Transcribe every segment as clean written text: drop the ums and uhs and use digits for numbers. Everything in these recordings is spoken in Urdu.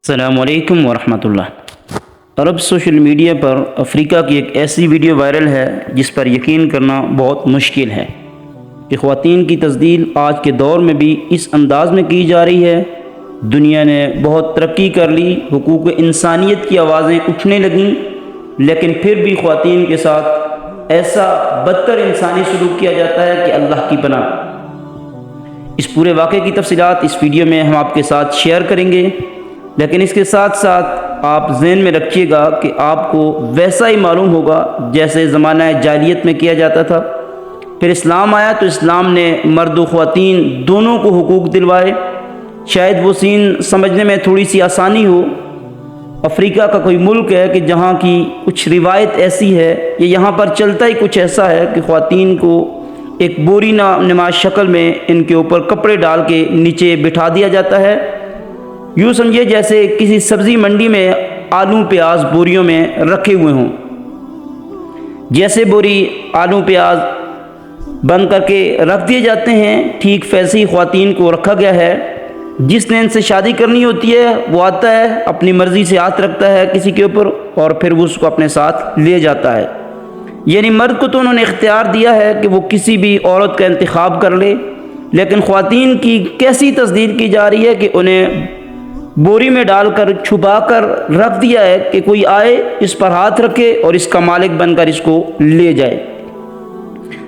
السلام علیکم ورحمۃ اللہ۔ عرب سوشل میڈیا پر افریقہ کی ایک ایسی ویڈیو وائرل ہے جس پر یقین کرنا بہت مشکل ہے کہ خواتین کی تذلیل آج کے دور میں بھی اس انداز میں کی جا رہی ہے۔ دنیا نے بہت ترقی کر لی، حقوق انسانیت کی آوازیں اٹھنے لگیں، لیکن پھر بھی خواتین کے ساتھ ایسا بدتر انسانی سلوک کیا جاتا ہے کہ اللہ کی پناہ۔ اس پورے واقعے کی تفصیلات اس ویڈیو میں ہم آپ کے ساتھ شیئر کریں گے، لیکن اس کے ساتھ ساتھ آپ ذہن میں رکھیے گا کہ آپ کو ویسا ہی معلوم ہوگا جیسے زمانہ جاہلیت میں کیا جاتا تھا۔ پھر اسلام آیا تو اسلام نے مرد و خواتین دونوں کو حقوق دلوائے۔ شاید وہ سین سمجھنے میں تھوڑی سی آسانی ہو۔ افریقہ کا کوئی ملک ہے کہ جہاں کی کچھ روایت ایسی ہے کہ یہاں پر چلتا ہی کچھ ایسا ہے کہ خواتین کو ایک بوری نما شکل میں ان کے اوپر کپڑے ڈال کے نیچے بٹھا دیا جاتا ہے۔ یوں سمجھے جیسے کسی سبزی منڈی میں آلو پیاز بوریوں میں رکھے ہوئے ہوں۔ جیسے بوری آلو پیاز بند کر کے رکھ دیے جاتے ہیں، ٹھیک ویسے ہی خواتین کو رکھا گیا ہے۔ جس نے ان سے شادی کرنی ہوتی ہے وہ آتا ہے، اپنی مرضی سے ہاتھ رکھتا ہے کسی کے اوپر اور پھر وہ اس کو اپنے ساتھ لے جاتا ہے۔ یعنی مرد کو تو انہوں نے اختیار دیا ہے کہ وہ کسی بھی عورت کا انتخاب کر لے، لیکن خواتین کی کیسی تذلیل کی جا رہی ہے کہ انہیں بوری میں ڈال کر چھپا کر رکھ دیا ہے کہ کوئی آئے اس پر ہاتھ رکھے اور اس کا مالک بن کر اس کو لے جائے۔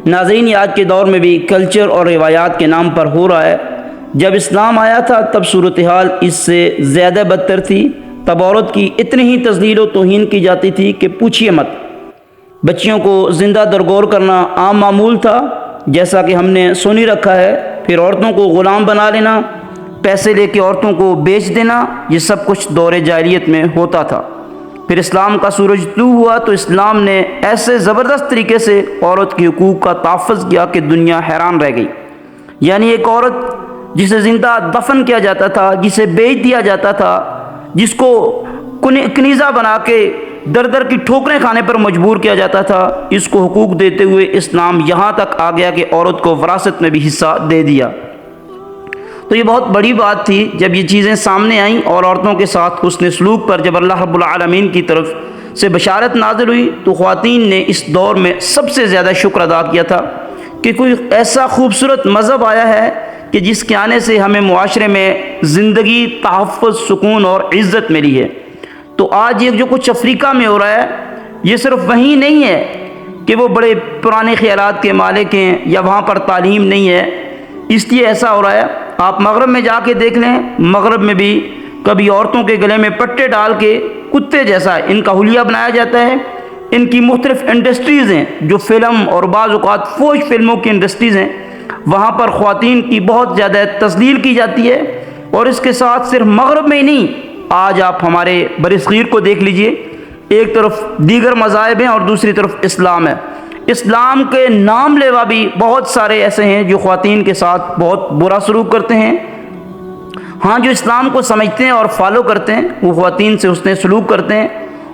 ناظرین، یہ آج کے دور میں بھی کلچر اور روایات کے نام پر ہو رہا ہے۔ جب اسلام آیا تھا تب صورتحال اس سے زیادہ بدتر تھی۔ تب عورت کی اتنی ہی تذلیل و توہین کی جاتی تھی کہ پوچھیے مت۔ بچیوں کو زندہ درگور کرنا عام معمول تھا، جیسا کہ ہم نے سن ہی رکھا ہے۔ پھر عورتوں کو غلام بنا لینا، پیسے لے کے عورتوں کو بیچ دینا، یہ سب کچھ دور جاہلیت میں ہوتا تھا۔ پھر اسلام کا سورج طلوع ہوا تو اسلام نے ایسے زبردست طریقے سے عورت کے حقوق کا تحفظ کیا کہ دنیا حیران رہ گئی۔ یعنی ایک عورت جسے زندہ دفن کیا جاتا تھا، جسے بیچ دیا جاتا تھا، جس کو کنیزہ بنا کے در در کی ٹھوکریں کھانے پر مجبور کیا جاتا تھا، اس کو حقوق دیتے ہوئے اسلام یہاں تک آ گیا کہ عورت کو وراثت میں بھی حصہ دے دیا۔ تو یہ بہت بڑی بات تھی جب یہ چیزیں سامنے آئیں اور عورتوں کے ساتھ حسن سلوک پر جب اللہ رب العالمین کی طرف سے بشارت نازل ہوئی تو خواتین نے اس دور میں سب سے زیادہ شکر ادا کیا تھا کہ کوئی ایسا خوبصورت مذہب آیا ہے کہ جس کے آنے سے ہمیں معاشرے میں زندگی، تحفظ، سکون اور عزت ملی ہے۔ تو آج یہ جو کچھ افریقہ میں ہو رہا ہے یہ صرف وہیں نہیں ہے کہ وہ بڑے پرانے خیالات کے مالک ہیں یا وہاں پر تعلیم نہیں ہے، اس لیے ایسا ہو رہا ہے۔ آپ مغرب میں جا کے دیکھ لیں، مغرب میں بھی کبھی عورتوں کے گلے میں پٹے ڈال کے کتے جیسا ان کا حلیہ بنایا جاتا ہے۔ ان کی مختلف انڈسٹریز ہیں جو فلم اور بعض اوقات فوج فلموں کی انڈسٹریز ہیں، وہاں پر خواتین کی بہت زیادہ تذلیل کی جاتی ہے۔ اور اس کے ساتھ صرف مغرب میں ہی نہیں، آج آپ ہمارے برصغیر کو دیکھ لیجئے، ایک طرف دیگر مذاہب ہیں اور دوسری طرف اسلام ہے۔ اسلام کے نام لیوا بھی بہت سارے ایسے ہیں جو خواتین کے ساتھ بہت برا سلوک کرتے ہیں۔ ہاں، جو اسلام کو سمجھتے ہیں اور فالو کرتے ہیں وہ خواتین سے حسن سلوک کرتے ہیں۔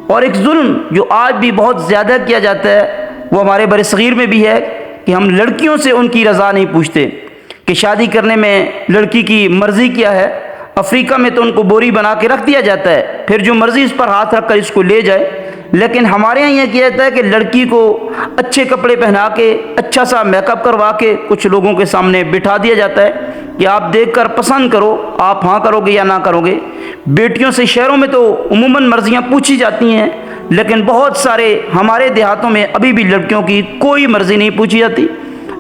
اور ایک ظلم جو آج بھی بہت زیادہ کیا جاتا ہے وہ ہمارے برصغیر میں بھی ہے کہ ہم لڑکیوں سے ان کی رضا نہیں پوچھتے کہ شادی کرنے میں لڑکی کی مرضی کیا ہے۔ افریقہ میں تو ان کو بوری بنا کے رکھ دیا جاتا ہے، پھر جو مرضی اس پر ہاتھ رکھ کر اس کو لے جائے۔ لیکن ہمارے یہاں یہ کیا جاتا ہے کہ لڑکی کو اچھے کپڑے پہنا کے، اچھا سا میک اپ کروا کے کچھ لوگوں کے سامنے بٹھا دیا جاتا ہے کہ آپ دیکھ کر پسند کرو، آپ ہاں کرو گے یا نہ کرو گے۔ بیٹیوں سے شہروں میں تو عموماً مرضیاں پوچھی جاتی ہیں، لیکن بہت سارے ہمارے دیہاتوں میں ابھی بھی لڑکیوں کی کوئی مرضی نہیں پوچھی جاتی۔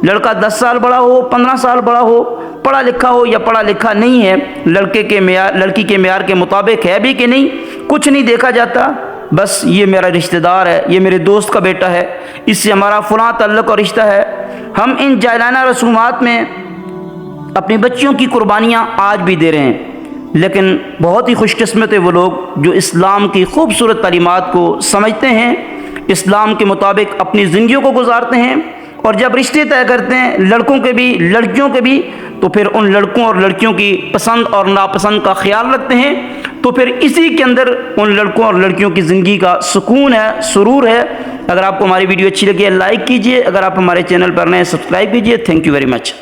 لڑکا 10 سال بڑا ہو، 15 سال بڑا ہو، پڑھا لکھا ہو یا پڑھا لکھا نہیں ہے، لڑکی کے معیار کے مطابق ہے بھی کہ نہیں، کچھ نہیں دیکھا جاتا۔ بس یہ میرا رشتہ دار ہے، یہ میرے دوست کا بیٹا ہے، اس سے ہمارا فلاں تعلق اور رشتہ ہے۔ ہم ان جاہلانہ رسومات میں اپنی بچیوں کی قربانیاں آج بھی دے رہے ہیں، لیکن بہت ہی خوش قسمت ہے وہ لوگ جو اسلام کی خوبصورت تعلیمات کو سمجھتے ہیں، اسلام کے مطابق اپنی زندگیوں کو گزارتے ہیں، اور جب رشتے طے کرتے ہیں لڑکوں کے بھی لڑکیوں کے بھی تو پھر ان لڑکوں اور لڑکیوں کی پسند اور ناپسند کا خیال رکھتے ہیں۔ تو پھر اسی کے اندر ان لڑکوں اور لڑکیوں کی زندگی کا سکون ہے، سرور ہے۔ اگر آپ کو ہماری ویڈیو اچھی لگی ہے لائک کیجئے، اگر آپ ہمارے چینل پر نئے سبسکرائب کیجئے۔ Thank you very much.